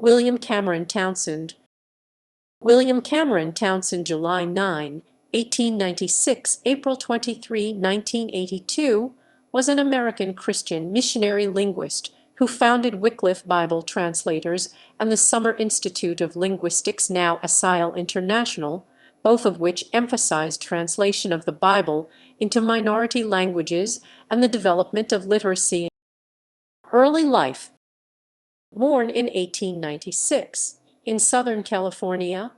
William Cameron Townsend. William Cameron Townsend, July 9, 1896, April 23, 1982, was an American Christian missionary linguist who founded Wycliffe Bible Translators and the Summer Institute of Linguistics, now SIL International, both of which emphasized translation of the Bible into minority languages and the development of literacy. Early life. Born in 1896 in Southern California,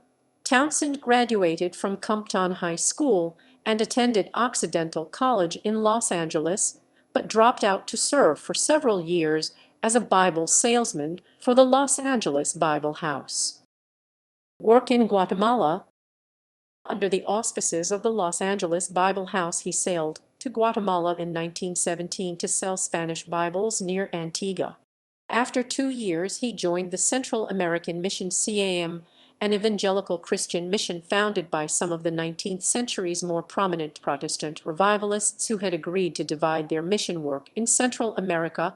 Townsend graduated from Compton High School and attended Occidental College in Los Angeles, but dropped out to serve for several years as a Bible salesman for the Los Angeles Bible House. Work in Guatemala. Under the auspices of the Los Angeles Bible House, he sailed to Guatemala in 1917 to sell Spanish Bibles near Antigua. After 2 years, he joined the Central American Mission CAM, an evangelical Christian mission founded by some of the 19th century's more prominent Protestant revivalists who had agreed to divide their mission work in Central America.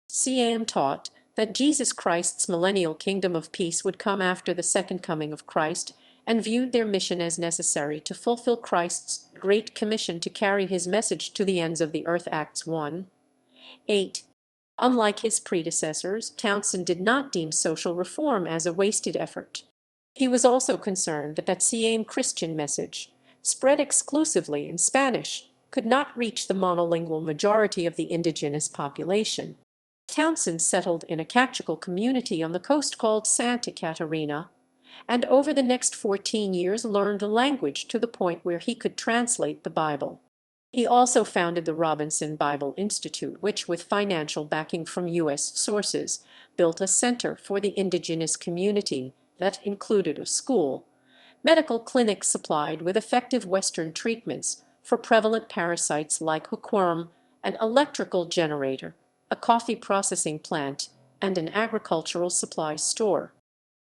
CAM taught that Jesus Christ's millennial kingdom of peace would come after the second coming of Christ, and viewed their mission as necessary to fulfill Christ's Great Commission to carry his message to the ends of the earth. Acts 1:8. Unlike his predecessors, Townsend did not deem social reform as a wasted effort. He was also concerned that CAM Christian message, spread exclusively in Spanish, could not reach the monolingual majority of the indigenous population. Townsend settled in a Catholic community on the coast called Santa Catarina, and over the next 14 years learned the language to the point where he could translate the Bible. He also founded the Robinson Bible Institute, which, with financial backing from U.S. sources, built a center for the indigenous community that included a school, medical clinics supplied with effective Western treatments for prevalent parasites like hookworm, an electrical generator, a coffee processing plant, and an agricultural supply store.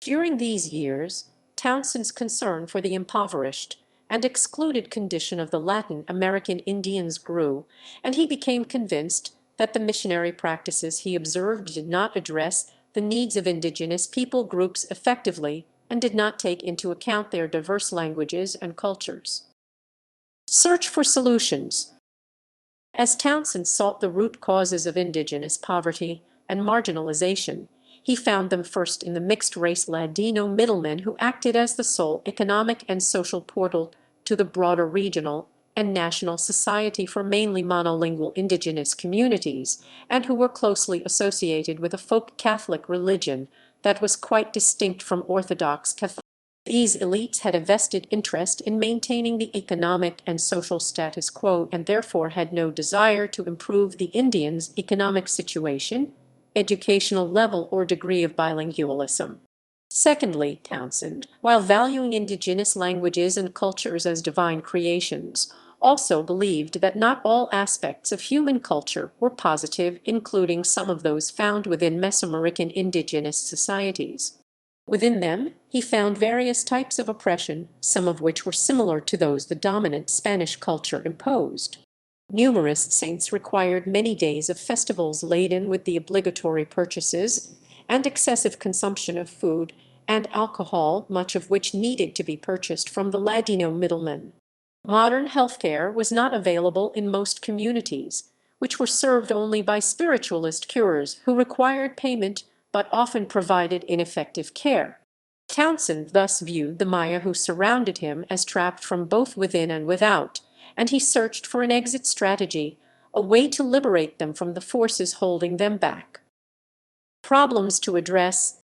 During these years, Townsend's concern for the impoverished and excluded condition of the Latin American Indians grew, and he became convinced that the missionary practices he observed did not address the needs of indigenous people groups effectively and did not take into account their diverse languages and cultures. Search for solutions. As Townsend sought the root causes of indigenous poverty and marginalization, he found them first in the mixed-race Ladino middlemen who acted as the sole economic and social portal to the broader regional and national society for mainly monolingual indigenous communities, and who were closely associated with a folk Catholic religion that was quite distinct from Orthodox Catholicism. These elites had a vested interest in maintaining the economic and social status quo and therefore had no desire to improve the Indians' economic situation, educational level, or degree of bilingualism. Secondly, Townsend, while valuing indigenous languages and cultures as divine creations, also believed that not all aspects of human culture were positive, including some of those found within Mesoamerican indigenous societies. Within them, he found various types of oppression, some of which were similar to those the dominant Spanish culture imposed. Numerous saints required many days of festivals laden with the obligatory purchases and excessive consumption of food and alcohol, much of which needed to be purchased from the Ladino middlemen. Modern healthcare was not available in most communities, which were served only by spiritualist curers who required payment but often provided ineffective care. Townsend thus viewed the Maya who surrounded him as trapped from both within and without, and he searched for an exit strategy, a way to liberate them from the forces holding them back. Problems to address.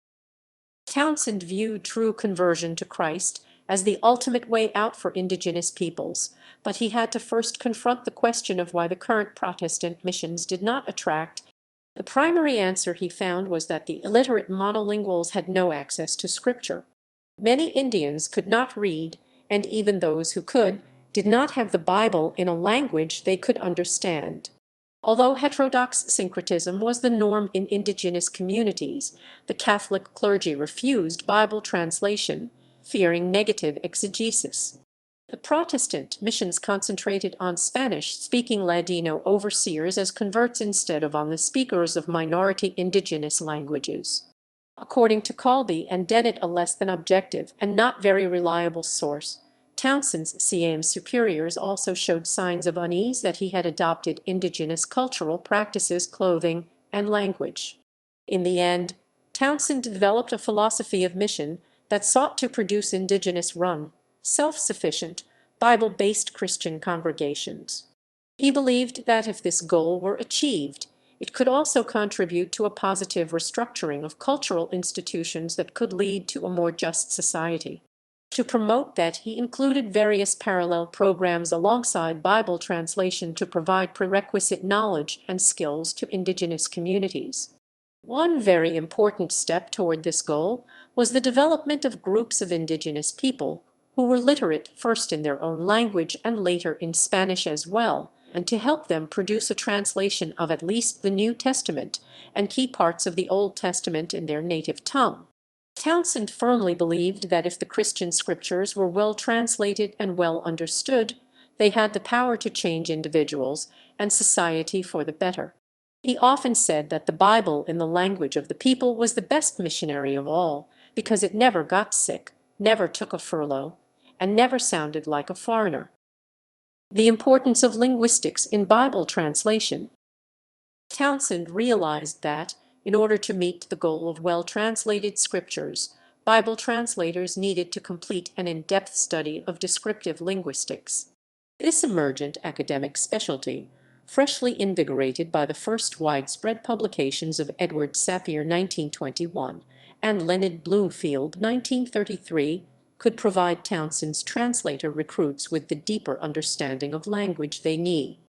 Townsend viewed true conversion to Christ as the ultimate way out for indigenous peoples, but he had to first confront the question of why the current Protestant missions did not attract. The primary answer he found was that the illiterate monolinguals had no access to Scripture. Many Indians could not read, and even those who could did not have the Bible in a language they could understand. Although heterodox syncretism was the norm in indigenous communities, the Catholic clergy refused Bible translation, fearing negative exegesis. The Protestant missions concentrated on Spanish-speaking Ladino overseers as converts instead of on the speakers of minority indigenous languages. According to Colby and Dennett, a less than objective and not very reliable source, Townsend's Siam superiors also showed signs of unease that he had adopted indigenous cultural practices, clothing, and language. In the end, Townsend developed a philosophy of mission that sought to produce indigenous-run, self-sufficient, Bible-based Christian congregations. He believed that if this goal were achieved, it could also contribute to a positive restructuring of cultural institutions that could lead to a more just society. To promote that, he included various parallel programs alongside Bible translation to provide prerequisite knowledge and skills to indigenous communities. One very important step toward this goal was the development of groups of indigenous people who were literate first in their own language and later in Spanish as well, and to help them produce a translation of at least the New Testament and key parts of the Old Testament in their native tongue. Townsend firmly believed that if the Christian scriptures were well translated and well understood, they had the power to change individuals and society for the better. He often said that the Bible in the language of the people was the best missionary of all, because it never got sick, never took a furlough, and never sounded like a foreigner. The importance of linguistics in Bible translation. Townsend realized that, in order to meet the goal of well-translated scriptures, Bible translators needed to complete an in-depth study of descriptive linguistics. This emergent academic specialty, freshly invigorated by the first widespread publications of Edward Sapir 1921 and Leonard Bloomfield 1933, could provide Townsend's translator recruits with the deeper understanding of language they need.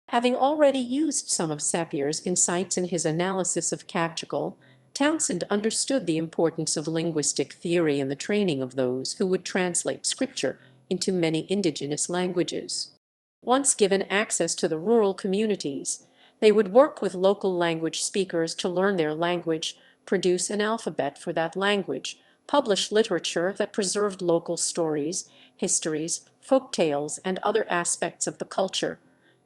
Having already used some of Sapir's insights in his analysis of Captical, Townsend understood the importance of linguistic theory in the training of those who would translate scripture into many indigenous languages. Once given access to the rural communities, they would work with local language speakers to learn their language, produce an alphabet for that language, publish literature that preserved local stories, histories, folk tales, and other aspects of the culture,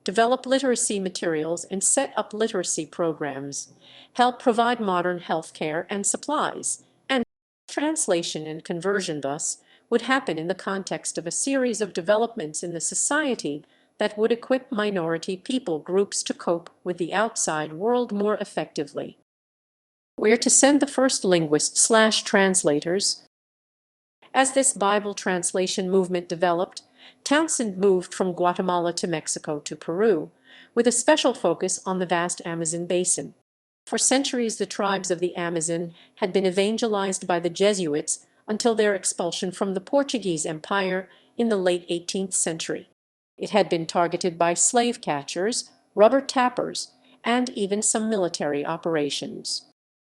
develop literacy materials and set up literacy programs, help provide modern health care and supplies, and translation and conversion thus would happen in the context of a series of developments in the society that would equip minority people groups to cope with the outside world more effectively. Where to send the first linguists/translators? As this Bible translation movement developed, Townsend moved from Guatemala to Mexico to Peru, with a special focus on the vast Amazon basin. For centuries, the tribes of the Amazon had been evangelized by the Jesuits until their expulsion from the Portuguese Empire in the late 18th century. It had been targeted by slave catchers, rubber tappers, and even some military operations.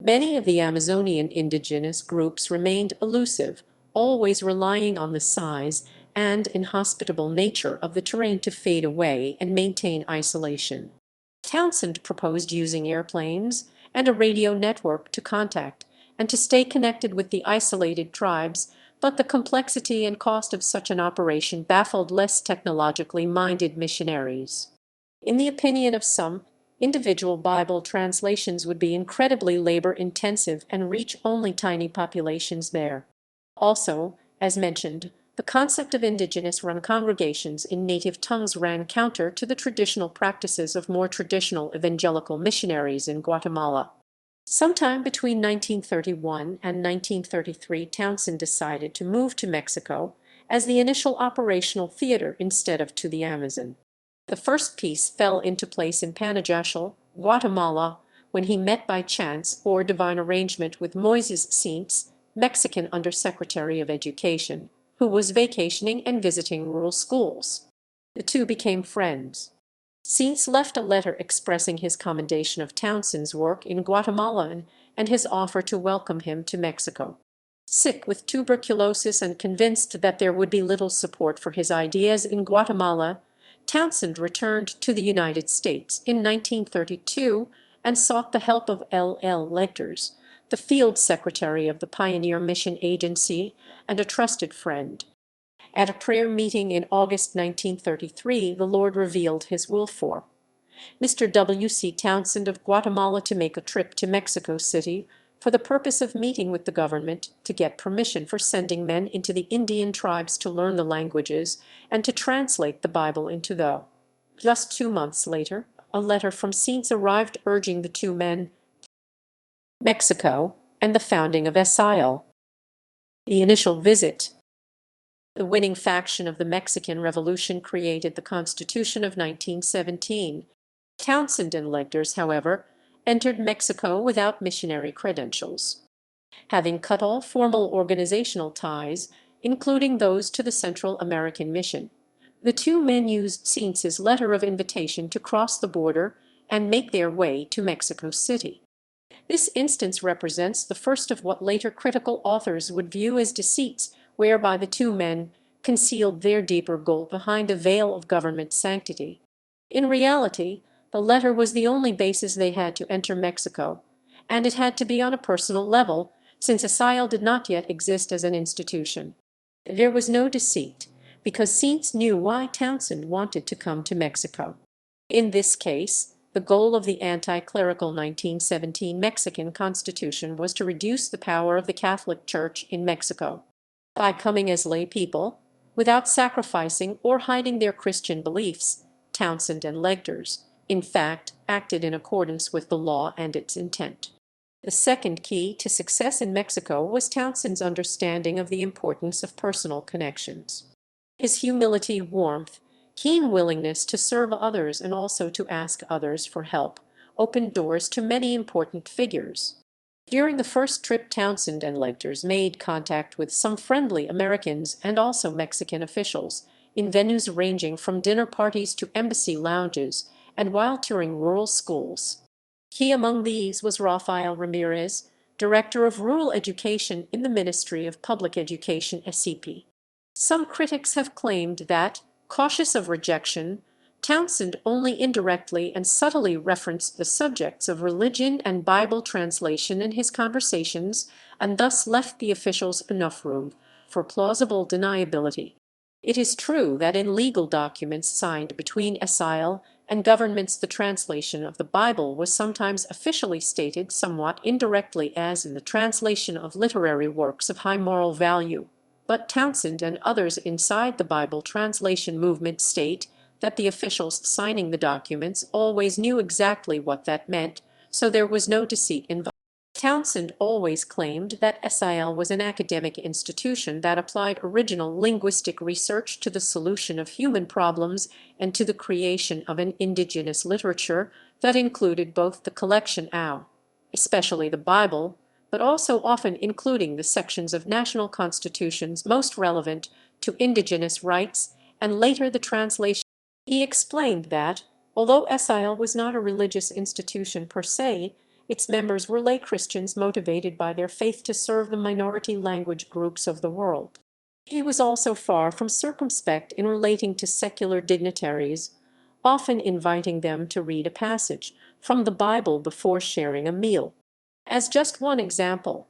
Many of the Amazonian indigenous groups remained elusive, always relying on the size and inhospitable nature of the terrain to fade away and maintain isolation. Townsend proposed using airplanes and a radio network to contact and to stay connected with the isolated tribes, but the complexity and cost of such an operation baffled less technologically minded missionaries. In the opinion of some, individual Bible translations would be incredibly labor-intensive and reach only tiny populations there. Also, as mentioned, the concept of indigenous-run congregations in native tongues ran counter to the traditional practices of more traditional evangelical missionaries in Guatemala. Sometime between 1931 and 1933, Townsend decided to move to Mexico as the initial operational theater instead of to the Amazon. The first piece fell into place in Panajachel, Guatemala, when he met by chance or divine arrangement with Moises Sainz, Mexican Undersecretary of Education, who was vacationing and visiting rural schools. The two became friends. Sainz left a letter expressing his commendation of Townsend's work in Guatemala and his offer to welcome him to Mexico. Sick with tuberculosis and convinced that there would be little support for his ideas in Guatemala, Townsend returned to the United States in 1932 and sought the help of L.L. Lecters, the field secretary of the Pioneer Mission Agency and a trusted friend. At a prayer meeting in August 1933, the Lord revealed his will for Mr. W. C. Townsend of Guatemala to make a trip to Mexico City for the purpose of meeting with the government to get permission for sending men into the Indian tribes to learn the languages and to translate the Bible into those. Just 2 months later, a letter from Saints arrived urging the two men Mexico and the founding of SIL. The initial visit. The winning faction of the Mexican Revolution created the Constitution of 1917. Townsend and Legters, however, entered Mexico without missionary credentials. Having cut all formal organizational ties, including those to the Central American Mission, the two men used Saints's letter of invitation to cross the border and make their way to Mexico City. This instance represents the first of what later critical authors would view as deceits, whereby the two men concealed their deeper goal behind a veil of government sanctity. In reality, the letter was the only basis they had to enter Mexico, and it had to be on a personal level, since SIL did not yet exist as an institution. There was no deceit, because Saints knew why Townsend wanted to come to Mexico. In this case, the goal of the anti-clerical 1917 Mexican Constitution was to reduce the power of the Catholic Church in Mexico. By coming as lay people, without sacrificing or hiding their Christian beliefs, Townsend and Legters, in fact, acted in accordance with the law and its intent. The second key to success in Mexico was Townsend's understanding of the importance of personal connections. His humility, warmth, keen willingness to serve others and also to ask others for help opened doors to many important figures. During the first trip, Townsend and Legters made contact with some friendly Americans and also Mexican officials in venues ranging from dinner parties to embassy lounges and while touring rural schools. Key among these was Rafael Ramirez, Director of Rural Education in the Ministry of Public Education (SCP). Some critics have claimed that, cautious of rejection, Townsend only indirectly and subtly referenced the subjects of religion and Bible translation in his conversations, and thus left the officials enough room for plausible deniability. It is true that in legal documents signed between SIL and governments the translation of the Bible was sometimes officially stated somewhat indirectly as in the translation of literary works of high moral value. But Townsend and others inside the Bible translation movement state that the officials signing the documents always knew exactly what that meant, so there was no deceit involved. Townsend always claimed that SIL was an academic institution that applied original linguistic research to the solution of human problems and to the creation of an indigenous literature that included both the collection especially the Bible, but also often including the sections of national constitutions most relevant to indigenous rights, and later the translation. He explained that, although SIL was not a religious institution per se, its members were lay Christians motivated by their faith to serve the minority language groups of the world. He was also far from circumspect in relating to secular dignitaries, often inviting them to read a passage from the Bible before sharing a meal. As just one example,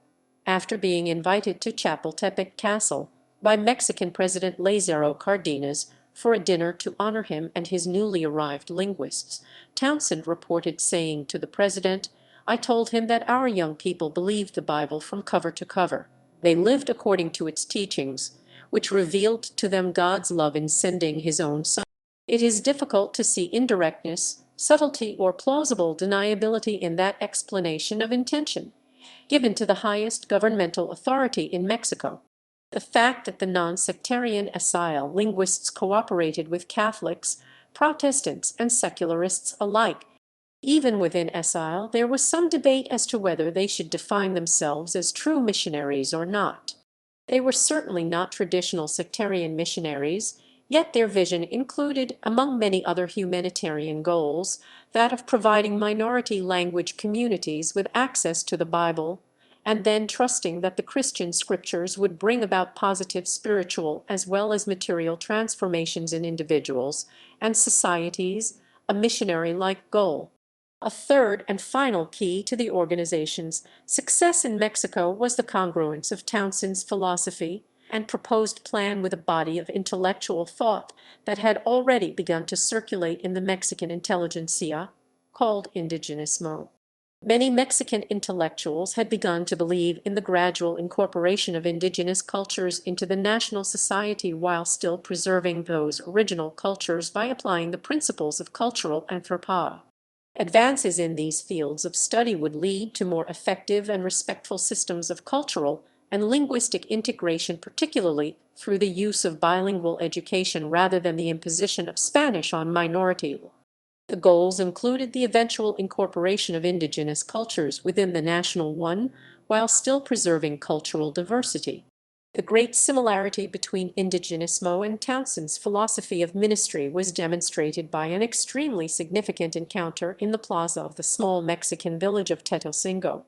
after being invited to Chapultepec Castle by Mexican President Lázaro Cárdenas for a dinner to honor him and his newly arrived linguists, Townsend reported saying to the president, "I told him that our young people believed the Bible from cover to cover. They lived according to its teachings, which revealed to them God's love in sending his own Son." It is difficult to see indirectness, subtlety, or plausible deniability in that explanation of intention, given to the highest governmental authority in Mexico. The fact that the non-sectarian SIL linguists cooperated with Catholics, Protestants, and secularists alike. Even within SIL, there was some debate as to whether they should define themselves as true missionaries or not. They were certainly not traditional sectarian missionaries, yet their vision included, among many other humanitarian goals, that of providing minority language communities with access to the Bible, and then trusting that the Christian scriptures would bring about positive spiritual as well as material transformations in individuals and societies, a missionary-like goal. A third and final key to the organization's success in Mexico was the congruence of Townsend's philosophy and proposed plan with a body of intellectual thought that had already begun to circulate in the Mexican intelligentsia, called indigenismo. Many Mexican intellectuals had begun to believe in the gradual incorporation of indigenous cultures into the national society while still preserving those original cultures by applying the principles of cultural anthropology. Advances in these fields of study would lead to more effective and respectful systems of cultural and linguistic integration, particularly through the use of bilingual education rather than the imposition of Spanish on minorities. The goals included the eventual incorporation of indigenous cultures within the national one, while still preserving cultural diversity. The great similarity between Indigenismo and Townsend's philosophy of ministry was demonstrated by an extremely significant encounter in the plaza of the small Mexican village of Tetelcingo.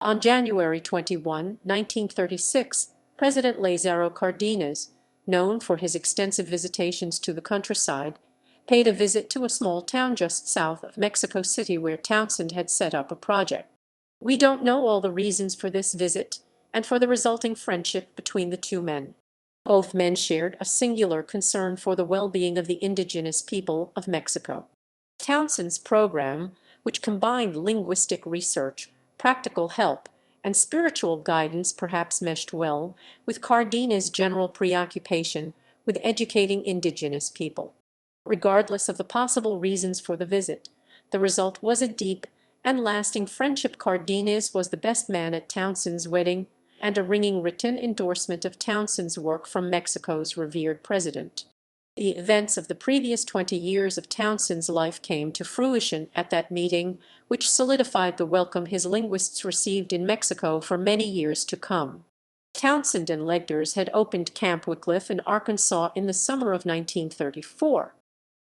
On January 21, 1936, President Lázaro Cárdenas, known for his extensive visitations to the countryside, paid a visit to a small town just south of Mexico City where Townsend had set up a project. We don't know all the reasons for this visit and for the resulting friendship between the two men. Both men shared a singular concern for the well-being of the indigenous people of Mexico. Townsend's program, which combined linguistic research, practical help, and spiritual guidance, perhaps meshed well with Cardenas' general preoccupation with educating indigenous people. Regardless of the possible reasons for the visit, the result was a deep and lasting friendship. Cardenas was the best man at Townsend's wedding, and a ringing written endorsement of Townsend's work from Mexico's revered president. The events of the previous 20 years of Townsend's life came to fruition at that meeting, which solidified the welcome his linguists received in Mexico for many years to come. Townsend and Legders had opened Camp Wycliffe in Arkansas in the summer of 1934.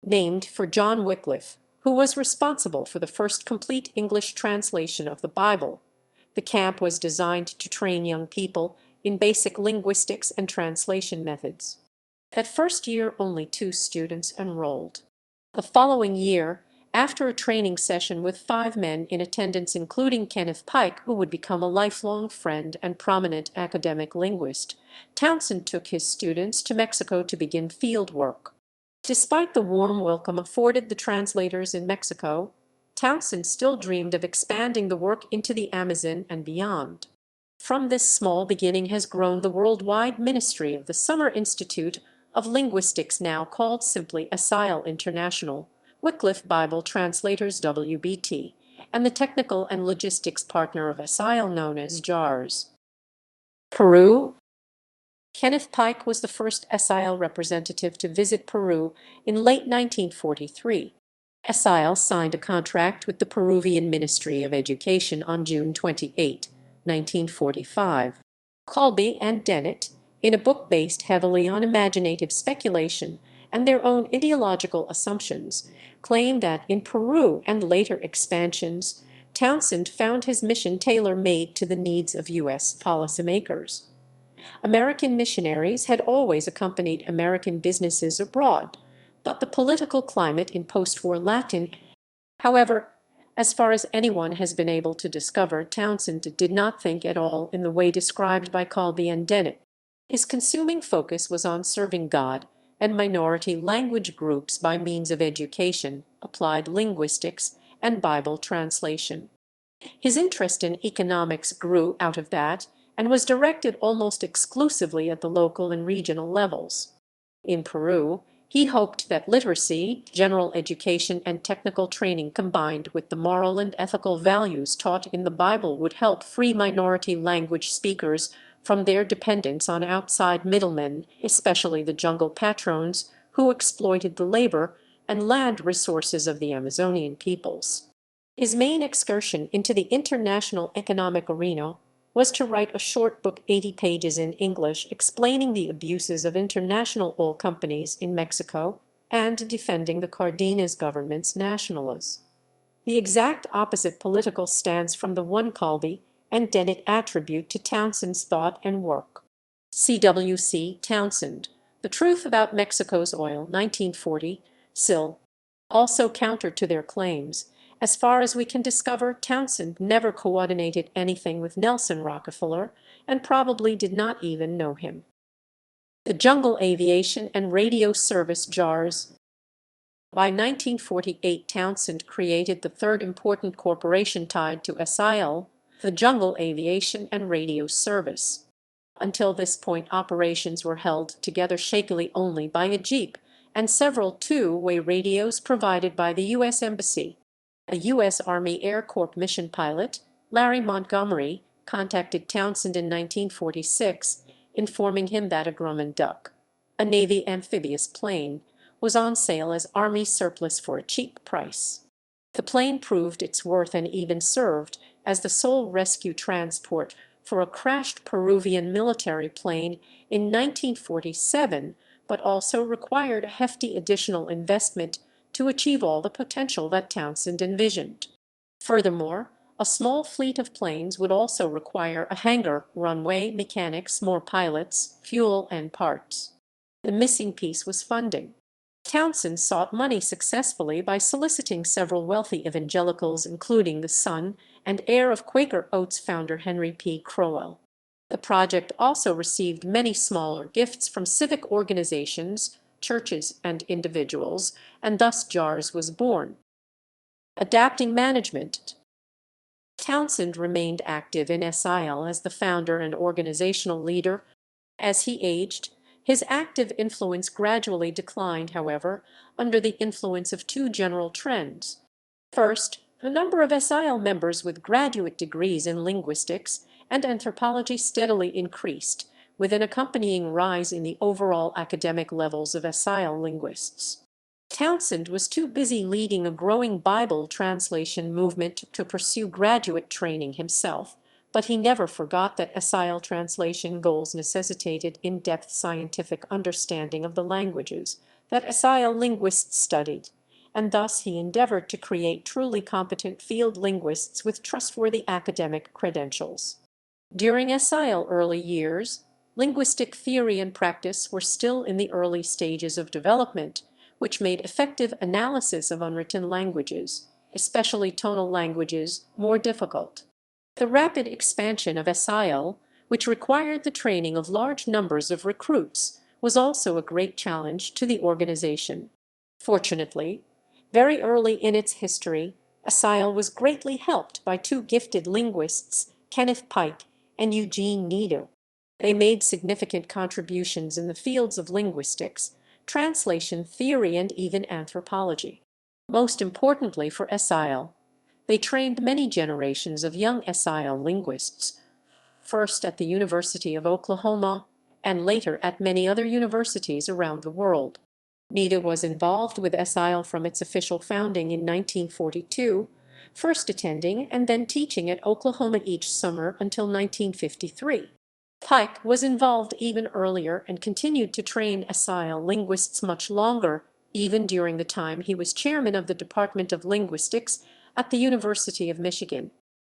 Named for John Wycliffe, who was responsible for the first complete English translation of the Bible. The camp was designed to train young people in basic linguistics and translation methods. That first year, only 2 students enrolled. The following year, after a training session with 5 men in attendance, including Kenneth Pike, who would become a lifelong friend and prominent academic linguist, Townsend took his students to Mexico to begin field work. Despite the warm welcome afforded the translators in Mexico, Townsend still dreamed of expanding the work into the Amazon and beyond. From this small beginning has grown the worldwide ministry of the Summer Institute of Linguistics, now called simply SIL International, Wycliffe Bible Translators WBT, and the technical and logistics partner of SIL known as JARS. Peru. Kenneth Pike was the first SIL representative to visit Peru in late 1943. SIL signed a contract with the Peruvian Ministry of Education on June 28, 1945. Colby and Dennett, in a book based heavily on imaginative speculation and their own ideological assumptions, claim that in Peru and later expansions, Townsend found his mission tailor-made to the needs of U.S. policymakers. American missionaries had always accompanied American businesses abroad, but the political climate in post-war Latin, however, as far as anyone has been able to discover, Townsend did not think at all in the way described by Colby and Dennett. His consuming focus was on serving God and minority language groups by means of education, applied linguistics, and Bible translation. His interest in economics grew out of that and was directed almost exclusively at the local and regional levels. In Peru, he hoped that literacy, general education, and technical training combined with the moral and ethical values taught in the Bible would help free minority language speakers from their dependence on outside middlemen, especially the jungle patrons who exploited the labor and land resources of the Amazonian peoples. His main excursion into the international economic arena was to write a short book 80 pages in English explaining the abuses of international oil companies in Mexico and defending the Cardenas government's nationalism. The exact opposite political stance from the one Colby and Dennett attribute to Townsend's thought and work. C.W.C. Townsend, The Truth About Mexico's Oil, 1940, SIL. Also counter to their claims, as far as we can discover, Townsend never coordinated anything with Nelson Rockefeller and probably did not even know him. The Jungle Aviation and Radio Service JARS. By 1948, Townsend created the third important corporation tied to SIL, the Jungle Aviation and Radio Service. Until this point, operations were held together shakily only by a jeep and several two-way radios provided by the U.S. Embassy. A U.S. Army Air Corps mission pilot, Larry Montgomery, contacted Townsend in 1946, informing him that a Grumman Duck, a Navy amphibious plane, was on sale as Army surplus for a cheap price. The plane proved its worth and even served as the sole rescue transport for a crashed Peruvian military plane in 1947, but also required a hefty additional investment to achieve all the potential that Townsend envisioned. Furthermore, a small fleet of planes would also require a hangar, runway, mechanics, more pilots, fuel, and parts. The missing piece was funding. Townsend sought money successfully by soliciting several wealthy evangelicals, including the son and heir of Quaker Oats founder Henry P. Crowell. The project also received many smaller gifts from civic organizations, churches, and individuals, and thus JARS was born. Adapting management. Townsend remained active in SIL as the founder and organizational leader. As he aged, his active influence gradually declined, however, under the influence of two general trends. First, the number of SIL members with graduate degrees in linguistics and anthropology steadily increased, with an accompanying rise in the overall academic levels of SIL linguists. Townsend was too busy leading a growing Bible translation movement to pursue graduate training himself, but he never forgot that SIL translation goals necessitated in-depth scientific understanding of the languages that SIL linguists studied, and thus he endeavored to create truly competent field linguists with trustworthy academic credentials. During SIL early years, linguistic theory and practice were still in the early stages of development, which made effective analysis of unwritten languages, especially tonal languages, more difficult. The rapid expansion of SIL, which required the training of large numbers of recruits, was also a great challenge to the organization. Fortunately, very early in its history, SIL was greatly helped by two gifted linguists, Kenneth Pike and Eugene Needle. They made significant contributions in the fields of linguistics, translation theory, and even anthropology. Most importantly for SIL, they trained many generations of young SIL linguists, first at the University of Oklahoma and later at many other universities around the world. Nita was involved with SIL from its official founding in 1942, first attending and then teaching at Oklahoma each summer until 1953. Pike was involved even earlier and continued to train SIL linguists much longer, even during the time he was chairman of the Department of Linguistics at the University of Michigan.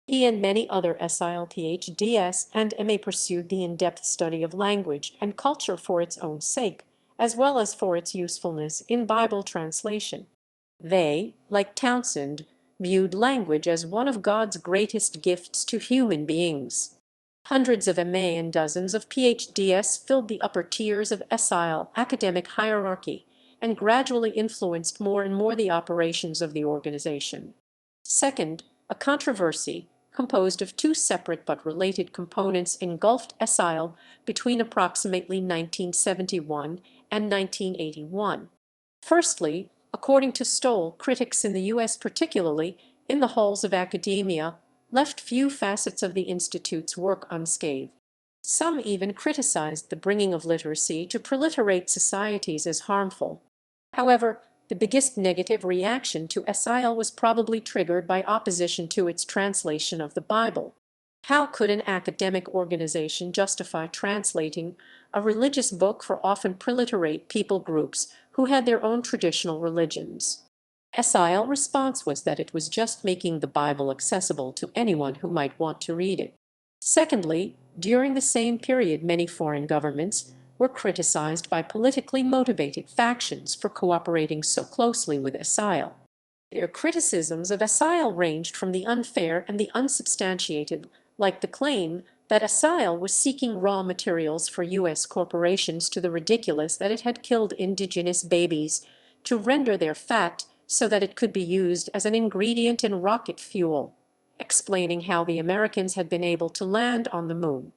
He and many other SIL PhDs and MA pursued the in-depth study of language and culture for its own sake, as well as for its usefulness in Bible translation. They, like Townsend, viewed language as one of God's greatest gifts to human beings. Hundreds of MA and dozens of PhDs filled the upper tiers of SIL academic hierarchy and gradually influenced more and more the operations of the organization. Second, a controversy, composed of two separate but related components, engulfed SIL between approximately 1971 and 1981. Firstly, according to Stoll, critics in the U.S., particularly in the halls of academia, left few facets of the Institute's work unscathed. Some even criticized the bringing of literacy to proliterate societies as harmful. However, the biggest negative reaction to SIL was probably triggered by opposition to its translation of the Bible. How could an academic organization justify translating a religious book for often proliferate people groups who had their own traditional religions? SIL response was that it was just making the Bible accessible to anyone who might want to read it. Secondly, during the same period, many foreign governments were criticized by politically motivated factions for cooperating so closely with SIL. Their criticisms of SIL ranged from the unfair and the unsubstantiated, like the claim that SIL was seeking raw materials for U.S. corporations, to the ridiculous that it had killed indigenous babies to render their fat so that it could be used as an ingredient in rocket fuel, explaining how the Americans had been able to land on the moon.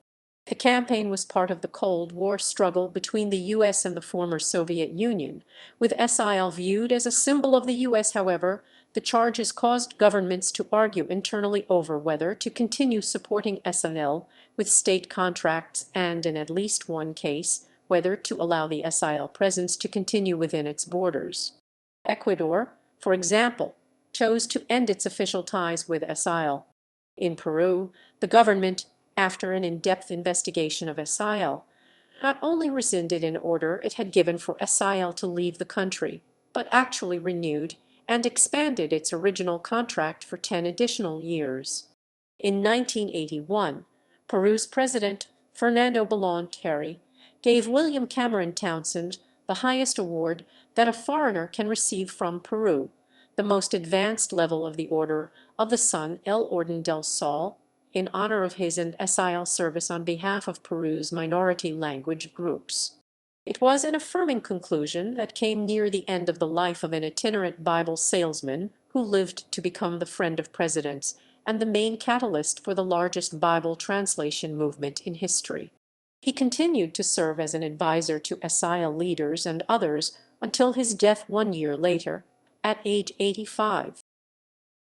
The campaign was part of the Cold War struggle between the U.S. and the former Soviet Union, with SIL viewed as a symbol of the U.S. However, the charges caused governments to argue internally over whether to continue supporting SIL with state contracts and, in at least one case, whether to allow the SIL presence to continue within its borders. Ecuador, for example, chose to end its official ties with SIL. In Peru, the government, after an in-depth investigation of SIL, not only rescinded an order it had given for SIL to leave the country, but actually renewed and expanded its original contract for 10 additional years. In 1981, Peru's president, Fernando Belaúnde, gave William Cameron Townsend the highest award that a foreigner can receive from Peru, the most advanced level of the Order of the Sun El Orden del Sol, in honor of his and SIL service on behalf of Peru's minority language groups. It was an affirming conclusion that came near the end of the life of an itinerant Bible salesman who lived to become the friend of presidents and the main catalyst for the largest Bible translation movement in history. He continued to serve as an advisor to SIL leaders and others until his death 1 year later, at age 85.